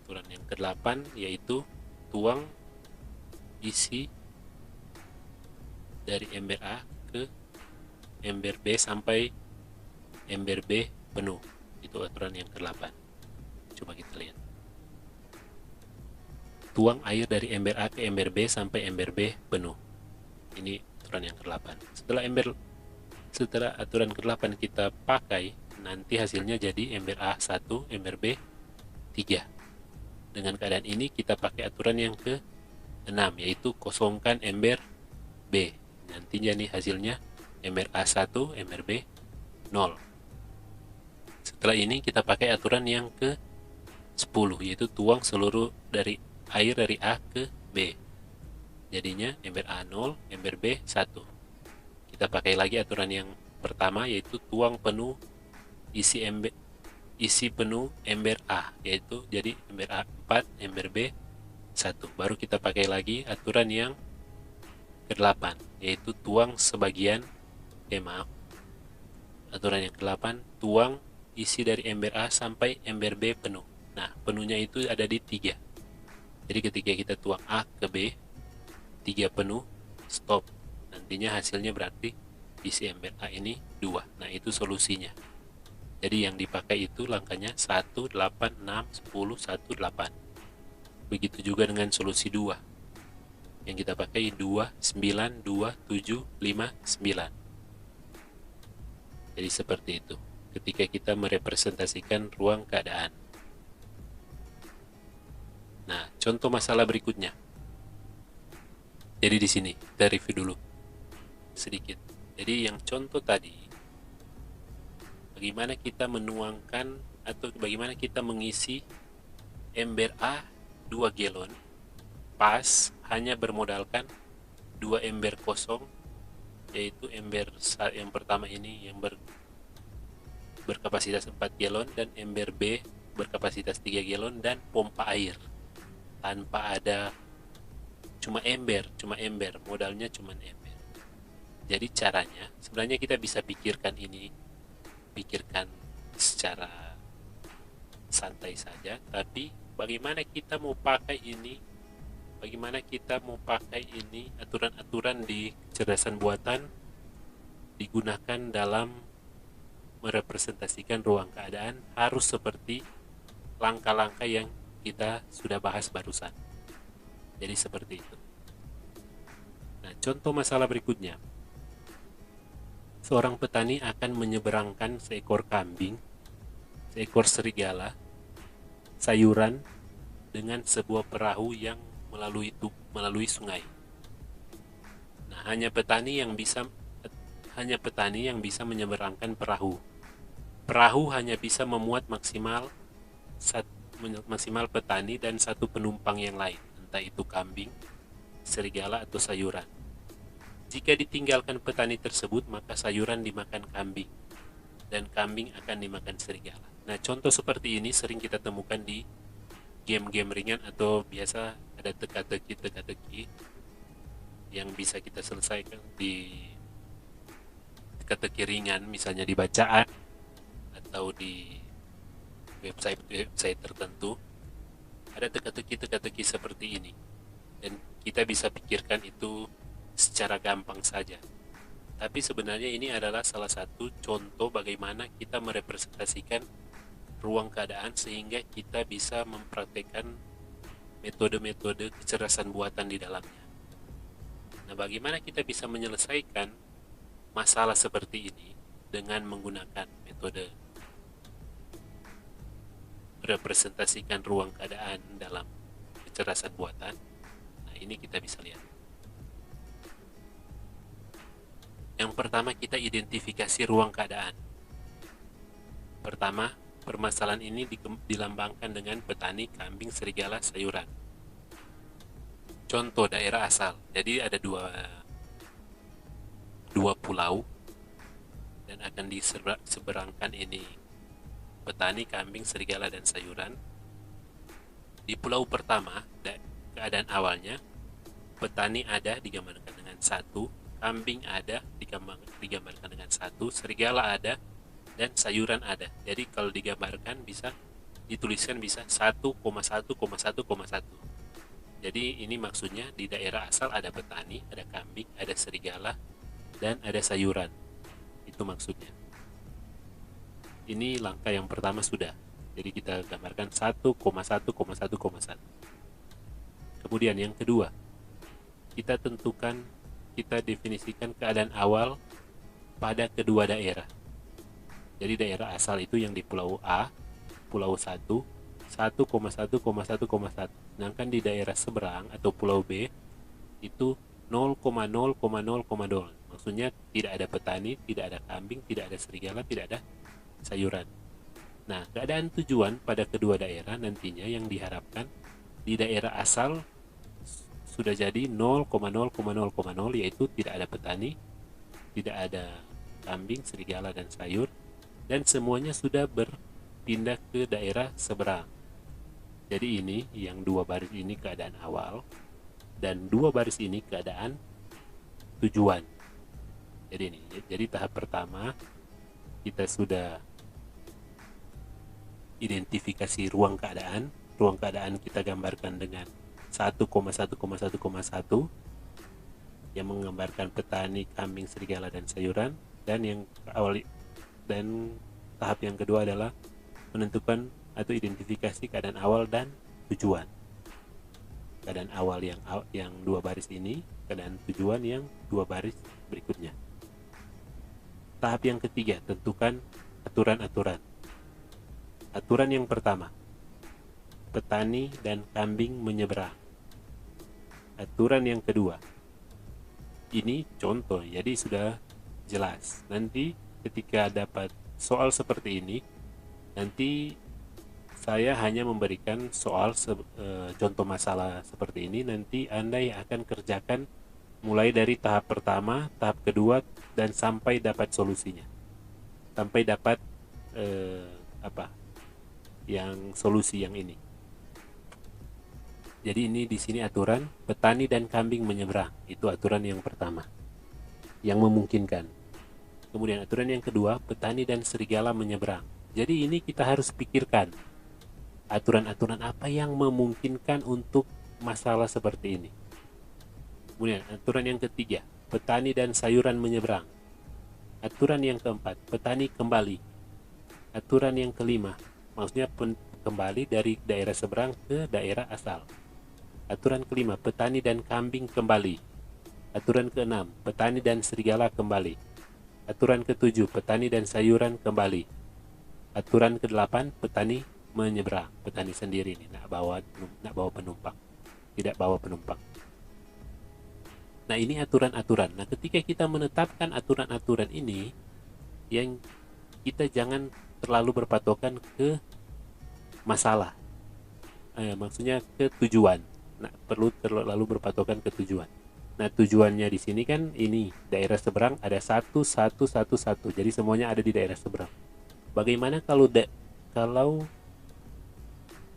Aturan yang ke-8 yaitu tuang isi dari ember A ke ember B sampai ember B penuh. Itu aturan yang ke-8. Coba kita lihat. tuang air dari ember A ke ember B sampai ember B penuh. Ini aturan yang ke-8. Setelah aturan ke-8 kita pakai, nanti hasilnya jadi ember A 1, ember B 3. Dengan keadaan ini kita pakai aturan yang ke-6, yaitu kosongkan ember B. Nantinya nih hasilnya ember A 1, ember B 0. Setelah ini kita pakai aturan yang ke-10, yaitu tuang seluruh dari air dari A ke B. Jadinya ember A 0, ember B 1. Kita pakai lagi aturan yang pertama, yaitu tuang penuh isi penuh ember A, yaitu jadi ember A 4, ember B 1. Baru kita pakai lagi aturan yang ke-8, yaitu tuang sebagian aturan yang ke-8, tuang isi dari ember A sampai ember B penuh. Nah, penuhnya itu ada di 3. Jadi ketika kita tuang A ke B 3 penuh, stop. Nantinya hasilnya berarti isi ember A ini 2. Nah, itu solusinya. Jadi yang dipakai itu langkahnya 1, 8, 6, 10, 1, 8. Begitu juga dengan solusi 2. Yang kita pakai 2, 9, 2, 7, 5, 9. Jadi seperti itu ketika kita merepresentasikan ruang keadaan. Nah, contoh masalah berikutnya. Jadi di sini kita review dulu sedikit. Jadi yang contoh tadi, bagaimana kita menuangkan atau bagaimana kita mengisi ember A 2 galon pas hanya bermodalkan 2 ember kosong, yaitu ember yang pertama ini yang berkapasitas 4 galon dan ember B berkapasitas 3 galon dan pompa air tanpa ada, cuma ember, modalnya cuma ember. Jadi caranya sebenarnya kita bisa pikirkan secara santai saja, tapi bagaimana kita mau pakai ini aturan-aturan di kecerdasan buatan digunakan dalam merepresentasikan ruang keadaan harus seperti langkah-langkah yang kita sudah bahas barusan. Jadi seperti itu. Nah, contoh masalah berikutnya. Seorang petani akan menyeberangkan seekor kambing, seekor serigala, sayuran dengan sebuah perahu yang melalui sungai. Nah, hanya petani yang bisa menyeberangkan perahu. Perahu hanya bisa memuat maksimal petani dan 1 penumpang yang lain, entah itu kambing, serigala, atau sayuran. Jika ditinggalkan petani tersebut, maka sayuran dimakan kambing, dan kambing akan dimakan serigala. Nah, contoh seperti ini sering kita temukan di game-game ringan atau biasa ada teka-teki yang bisa kita selesaikan di teka-teki ringan, misalnya di bacaan atau di website tertentu. Ada teka-teki seperti ini, dan kita bisa pikirkan itu secara gampang saja. Tapi sebenarnya ini adalah salah satu contoh bagaimana kita merepresentasikan ruang keadaan sehingga kita bisa mempraktekkan metode-metode kecerdasan buatan di dalamnya. Nah, bagaimana kita bisa menyelesaikan masalah seperti ini dengan menggunakan metode representasikan ruang keadaan dalam kecerdasan buatan? Nah, ini kita bisa lihat. Yang pertama, kita identifikasi ruang keadaan. Pertama, permasalahan ini dilambangkan dengan petani, kambing, serigala, sayuran. Contoh daerah asal. Jadi ada dua pulau dan akan diseberangkan ini petani, kambing, serigala, dan sayuran. Di pulau pertama, keadaan awalnya, petani ada digambarkan dengan 1, kambing ada digambarkan dengan 1, serigala ada, dan sayuran ada. Jadi kalau digambarkan bisa dituliskan bisa 1,1,1,1. Jadi ini maksudnya di daerah asal ada petani, ada kambing, ada serigala, dan ada sayuran. Itu maksudnya. Ini langkah yang pertama sudah. Jadi kita gambarkan 1,1,1,1. Kemudian yang kedua, kita definisikan keadaan awal pada kedua daerah. Jadi daerah asal itu yang di Pulau A, Pulau 1, 1,1,1,1. Sedangkan di daerah seberang atau Pulau B itu 0,0,0,0. Maksudnya tidak ada petani, tidak ada kambing, tidak ada serigala, tidak ada sayuran. Nah, keadaan tujuan pada kedua daerah nantinya yang diharapkan di daerah asal sudah jadi 0,0,0,0, yaitu tidak ada petani, tidak ada kambing, serigala, dan sayur, dan semuanya sudah berpindah ke daerah seberang. Jadi ini yang dua baris ini keadaan awal dan dua baris ini keadaan tujuan. Jadi tahap pertama kita sudah identifikasi ruang keadaan. Ruang keadaan kita gambarkan dengan 1,1,1,1 yang menggambarkan petani, kambing, serigala, dan sayuran. Dan tahap yang kedua adalah menentukan atau identifikasi keadaan awal dan tujuan. Keadaan awal yang dua baris ini, keadaan tujuan yang dua baris berikutnya. Tahap yang ketiga, tentukan aturan-aturan. Aturan yang pertama, petani dan kambing menyeberang. Aturan yang kedua, ini contoh, jadi sudah jelas. Nanti ketika dapat soal seperti ini, nanti saya hanya memberikan soal contoh masalah seperti ini. Nanti Anda yang akan kerjakan mulai dari tahap pertama, tahap kedua, dan sampai dapat solusinya, sampai dapat yang solusi yang ini. Jadi ini di sini aturan petani dan kambing menyeberang, itu aturan yang pertama yang memungkinkan. Kemudian aturan yang kedua, petani dan serigala menyeberang. Jadi ini kita harus pikirkan aturan-aturan apa yang memungkinkan untuk masalah seperti ini. Kemudian aturan yang ketiga, petani dan sayuran menyeberang. Aturan yang keempat, petani kembali. Aturan yang kelima, maksudnya kembali dari daerah seberang ke daerah asal. Aturan kelima, petani dan kambing kembali. Aturan keenam, petani dan serigala kembali. Aturan ketujuh, petani dan sayuran kembali. Aturan kedelapan, petani menyeberang. Petani sendiri ini nak bawa penumpang, tidak bawa penumpang. Nah, ini aturan-aturan. Nah, ketika kita menetapkan aturan-aturan ini, yang kita jangan terlalu berpatokan ke masalah. Maksudnya ke tujuan. Nah, perlu terlalu berpatokan ke tujuan. Nah, tujuannya di sini kan ini daerah seberang ada 1, 1, 1, 1. Jadi semuanya ada di daerah seberang. Bagaimana kalau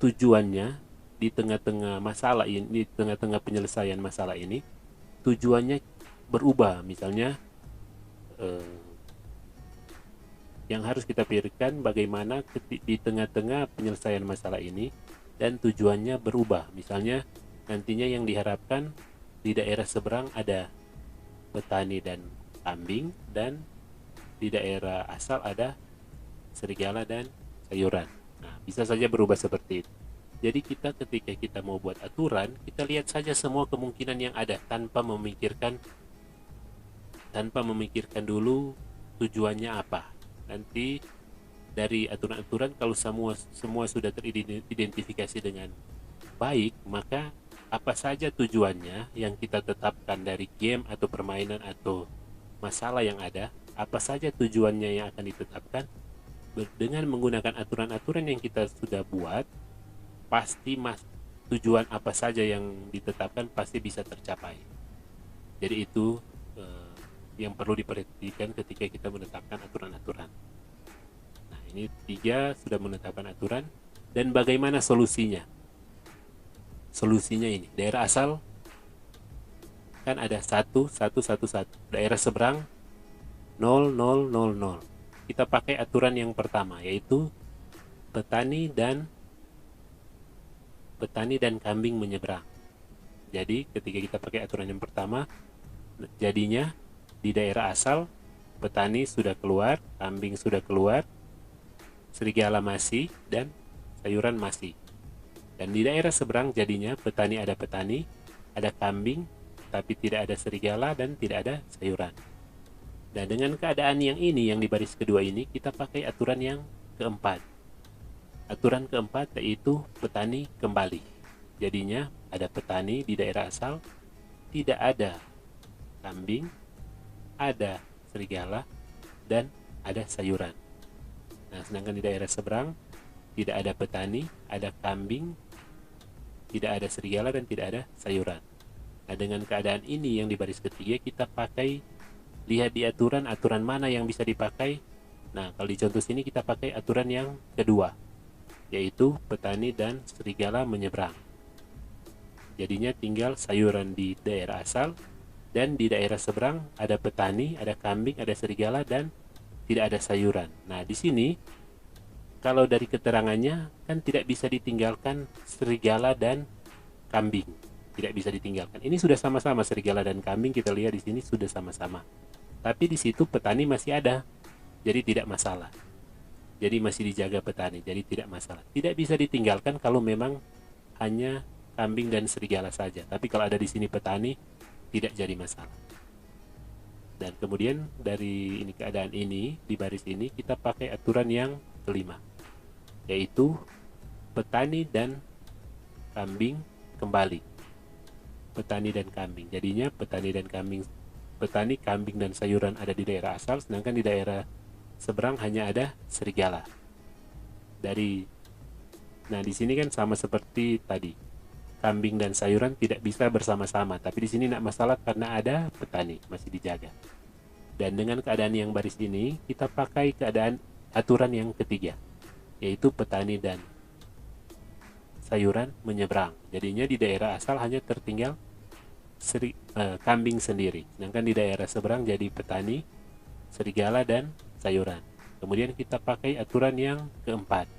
tujuannya di tengah-tengah masalah ini, di tengah-tengah penyelesaian masalah ini, tujuannya berubah? Misalnya yang harus kita pikirkan bagaimana di tengah-tengah penyelesaian masalah ini dan tujuannya berubah. Misalnya nantinya yang diharapkan di daerah seberang ada petani dan kambing, dan di daerah asal ada serigala dan sayuran. Nah, bisa saja berubah seperti itu. Jadi ketika kita mau buat aturan, kita lihat saja semua kemungkinan yang ada tanpa memikirkan dulu tujuannya apa. Nanti dari aturan-aturan kalau semua sudah teridentifikasi dengan baik, maka apa saja tujuannya yang kita tetapkan dari game atau permainan atau masalah yang ada, apa saja tujuannya yang akan ditetapkan, dengan menggunakan aturan-aturan yang kita sudah buat, pasti tujuan apa saja yang ditetapkan pasti bisa tercapai. Jadi itu yang perlu diperhatikan ketika kita menetapkan aturan-aturan. Nah, ini 3 sudah menetapkan aturan, dan bagaimana solusinya? Solusinya ini, daerah asal kan ada 1, 1, 1, 1. Daerah seberang 0, 0, 0, 0. Kita pakai aturan yang pertama, yaitu petani dan kambing menyeberang. Jadi ketika kita pakai aturan yang pertama, jadinya di daerah asal petani sudah keluar, kambing sudah keluar, serigala masih, dan sayuran masih. Dan di daerah seberang jadinya petani, ada kambing, tapi tidak ada serigala dan tidak ada sayuran. Nah, dengan keadaan yang ini, yang di baris kedua ini, kita pakai aturan yang keempat. Aturan keempat yaitu petani kembali. Jadinya ada petani di daerah asal, tidak ada kambing, ada serigala, dan ada sayuran. Nah, sedangkan di daerah seberang tidak ada petani, ada kambing, tidak ada serigala, dan tidak ada sayuran. Nah, dengan keadaan ini yang di baris ketiga, kita pakai, lihat di aturan mana yang bisa dipakai. Nah, kalau di contoh sini kita pakai aturan yang kedua, yaitu petani dan serigala menyeberang. Jadinya tinggal sayuran di daerah asal, dan di daerah seberang ada petani, ada kambing, ada serigala, dan tidak ada sayuran. Nah, di sini kalau dari keterangannya kan tidak bisa ditinggalkan serigala dan kambing, tidak bisa ditinggalkan. Ini sudah sama-sama serigala dan kambing, kita lihat di sini sudah sama-sama. Tapi di situ petani masih ada, jadi tidak masalah. Jadi masih dijaga petani, jadi tidak masalah. Tidak bisa ditinggalkan kalau memang hanya kambing dan serigala saja. Tapi kalau ada di sini petani, tidak jadi masalah. Dan kemudian dari ini keadaan ini, di baris ini kita pakai aturan yang kelima, yaitu petani dan kambing kembali. Petani dan kambing. Jadinya petani, kambing dan sayuran ada di daerah asal, sedangkan di daerah seberang hanya ada serigala. Nah, di sini kan sama seperti tadi. Kambing dan sayuran tidak bisa bersama-sama, tapi di sini tidak masalah karena ada petani, masih dijaga. Dan dengan keadaan yang baris ini, kita pakai aturan yang ketiga, yaitu petani dan sayuran menyeberang. Jadinya di daerah asal hanya tertinggal kambing sendiri, sedangkan di daerah seberang jadi petani, serigala, dan sayuran. Kemudian kita pakai aturan yang keempat,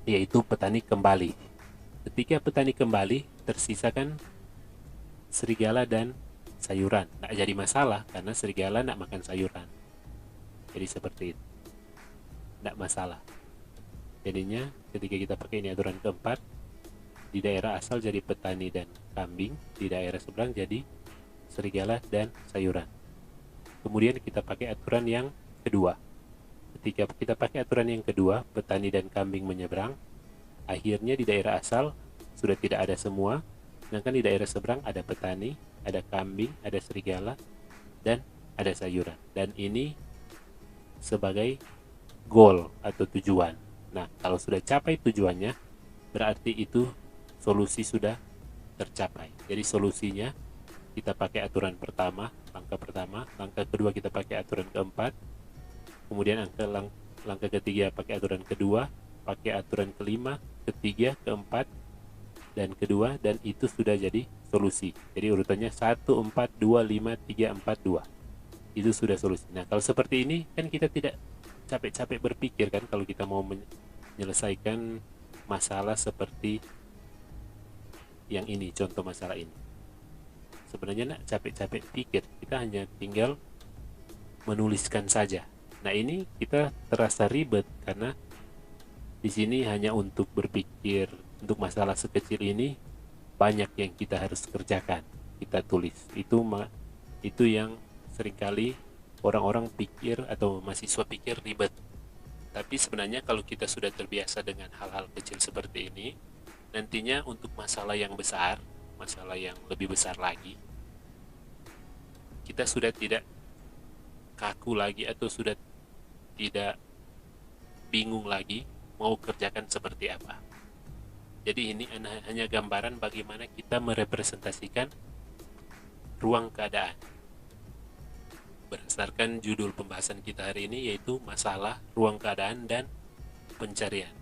yaitu petani kembali. Ketika petani kembali, tersisakan serigala dan sayuran. Nggak jadi masalah karena serigala nggak makan sayuran. Jadi seperti itu, nggak masalah. Jadinya ketika kita pakai ini aturan keempat, di daerah asal jadi petani dan kambing, di daerah seberang jadi serigala dan sayuran. Kemudian kita pakai aturan yang kedua. Ketika kita pakai aturan yang kedua, petani dan kambing menyeberang, akhirnya di daerah asal sudah tidak ada semua, sedangkan di daerah seberang ada petani, ada kambing, ada serigala, dan ada sayuran. Dan ini sebagai goal atau tujuan. Nah, kalau sudah capai tujuannya, berarti itu solusi sudah tercapai. Jadi solusinya kita pakai aturan pertama, langkah pertama, langkah kedua kita pakai aturan keempat, kemudian langkah ketiga pakai aturan kedua, pakai aturan kelima, ketiga, keempat, dan kedua, dan itu sudah jadi solusi. Jadi urutannya 1, 4, 2, 5, 3, 4, 2. Itu sudah solusi. Nah, kalau seperti ini kan kita tidak capek-capek berpikir kan kalau kita mau menyelesaikan masalah seperti yang ini, contoh masalah ini. Sebenarnya nak capek-capek pikir, kita hanya tinggal menuliskan saja. Nah, ini kita terasa ribet karena di sini hanya untuk berpikir, untuk masalah sekecil ini banyak yang kita harus kerjakan, kita tulis. Itu yang seringkali orang-orang pikir atau mahasiswa pikir ribet. Tapi sebenarnya kalau kita sudah terbiasa dengan hal-hal kecil seperti ini, nantinya untuk masalah yang besar, masalah yang lebih besar lagi, kita sudah tidak kaku lagi atau sudah tidak bingung lagi mau kerjakan seperti apa. Jadi ini hanya gambaran bagaimana kita merepresentasikan ruang keadaan. Berdasarkan judul pembahasan kita hari ini, yaitu masalah, ruang keadaan, dan pencarian.